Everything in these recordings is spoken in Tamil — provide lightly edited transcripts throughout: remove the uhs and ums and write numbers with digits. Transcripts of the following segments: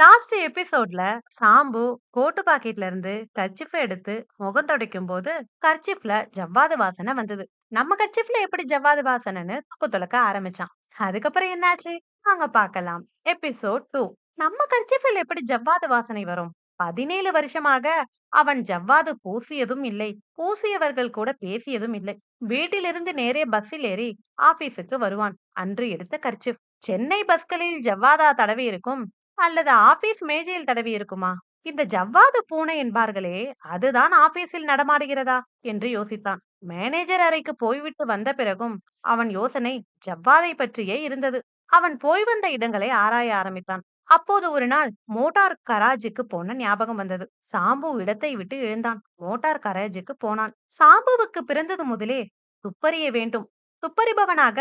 லாஸ்ட் எபிசோட்ல சாம்பு கோட்டு பாக்கெட்ல இருந்து கர்ச்சிஃப் எடுத்து முகம் துடைக்கும் போது கர்ச்சிஃப்ல ஜவ்வாது வாசனை வந்தது. நம்ம கர்ச்சிஃப்ல எப்படி ஜவ்வாது வாசனைன்னு துப்பு துலக்க ஆரம்பிச்சான். அதுக்கப்புறம் என்னாச்சு? அங்க பார்க்கலாம். எபிசோட் 2. நம்ம கர்ச்சிஃபில் எப்படி ஜவ்வாது வாசனை வரும்? 17 வருஷமாக அவன் ஜவ்வாது பூசியதும் இல்லை, பூசியவர்கள் கூட பேசியதும் இல்லை. வீட்டிலிருந்து நேரே பஸ்ஸில் ஏறி ஆபீஸுக்கு வருவான். அன்று எடுத்த கர்ச்சிஃப். சென்னை பஸ்களில் ஜவ்வாதா தடவி இருக்கும், அல்லது ஆபீஸ் மேஜையில் தடவி இருக்குமா? இந்த ஜவ்வாது பூனை என்பார்களே, அதுதான் ஆபீஸில் நடமாடுகிறதா என்று யோசித்தான். மேனேஜர் அறைக்கு போய்விட்டு வந்த பிறகும் அவன் யோசனை ஜவ்வாதை பற்றியே இருந்தது. அவன் போய் வந்த இடங்களை ஆராய ஆரம்பித்தான். அப்போது ஒரு நாள் மோட்டார் கராஜுக்கு போன ஞாபகம் வந்தது. சாம்பு இடத்தை விட்டு எழுந்தான். மோட்டார் கராஜுக்கு போனான். சாம்புவுக்கு பிறந்தது முதலே துப்பறிய வேண்டும், துப்பறிபவனாக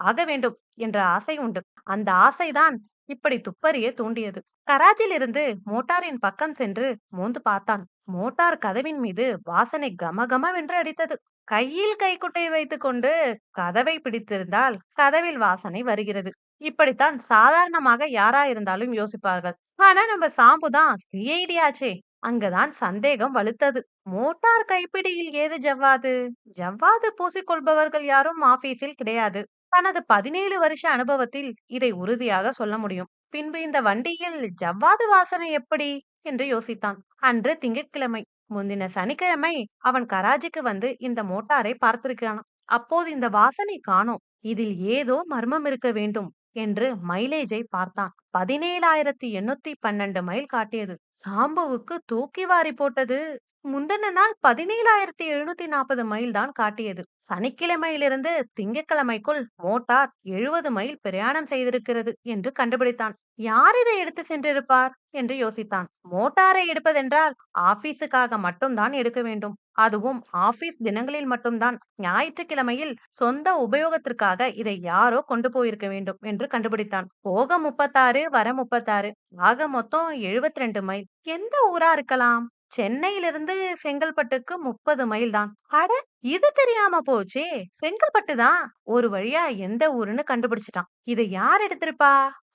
ஆக வேண்டும் என்ற ஆசை உண்டு. அந்த ஆசைதான் இப்படி துப்பறிய தூண்டியது. கராச்சில் இருந்து மோட்டாரின் பக்கம் சென்று மோந்து பார்த்தான். மோட்டார் கதவின் மீது வாசனை கமகமவென்று அடித்தது. கையில் கைக்குட்டை வைத்துக் கொண்டு கதவை பிடித்திருந்தால் கதவில் வாசனை வருகிறது. இப்படித்தான் சாதாரணமாக யாரா இருந்தாலும் யோசிப்பார்கள். ஆனா நம்ம சாம்புதான் சிஐடி ஆச்சே. அங்கதான் சந்தேகம் வலுத்தது. மோட்டார் கைப்பிடியில் ஏது ஜவ்வாது? ஜவ்வாது பூசிக்கொள்பவர்கள் யாரும் ஆபீஸில் கிடையாது. தனது 17 வருஷ அனுபவத்தில் இதை உறுதியாக சொல்ல முடியும். பின்பு இந்த வண்டியில் ஜவ்வாது வாசனை எப்படி என்று யோசித்தான். அன்று திங்கட்கிழமை. முந்தின சனிக்கிழமை அவன் கராஜிக்கு வந்து இந்த மோட்டாரை பார்த்திருக்கிறான். அப்போது இந்த வாசனை காணோம். இதில் ஏதோ மர்மம் இருக்க வேண்டும் என்று மைலேஜை பார்த்தான். 17,812 மைல் காட்டியது. சாம்புவுக்கு தூக்கி வாரி போட்டது. முந்தின நாள் 17,740 மைல் தான் காட்டியது. சனிக்கிழமையிலிருந்து திங்கட்கிழமைக்குள் மோட்டார் 70 மைல் பிரயாணம் செய்திருக்கிறது என்று கண்டுபிடித்தான். யார் இதை எடுத்து சென்றிருப்பார் என்று யோசித்தான். மோட்டாரை எடுப்பதென்றால் ஆபீஸுக்காக மட்டும்தான் எடுக்க வேண்டும். அதுவும் ஆபீஸ் தினங்களில் மட்டும்தான். ஞாயிற்றுக்கிழமையில் சொந்த உபயோகத்திற்காக இதை யாரோ கொண்டு போயிருக்க வேண்டும் என்று கண்டுபிடித்தான். போக 36, வர 36, ஆக மொத்தம் 72 மைல். எந்த ஊரா இருக்கலாம்? சென்னையிலிருந்து செங்கல்பட்டுக்கு 30 மைல் தான். அட, இது தெரியாம போச்சே. செங்கல்பட்டு தான். ஒரு வழியா எந்த ஊருன்னு கண்டுபிடிச்சிட்டான். இதை யார் எடுத்திருப்பா?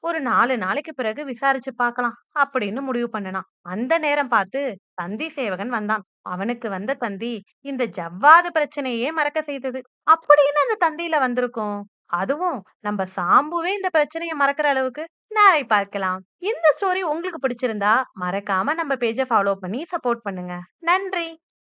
ஒரு 4 நாளைக்கு பிறகு விசாரிச்சு பார்க்கலாம் அப்படின்னு முடிவு பண்ணனான். அந்த நேரம் பார்த்து தந்தி சேவகன் வந்தான். அவனுக்கு வந்த தந்தி இந்த ஜவ்வாது பிரச்சனையே மறக்க செய்தது. அப்படின்னு அந்த தந்தியில வந்திருக்கும். அதுவும் நம்ம சாம்புவே இந்த பிரச்சனையை மறக்கிற அளவுக்கு. நாளை பார்க்கலாம். இந்த ஸ்டோரி உங்களுக்கு பிடிச்சிருந்தா மறக்காம நம்ம பேஜை ஃபாலோ பண்ணி சப்போர்ட் பண்ணுங்க. நன்றி.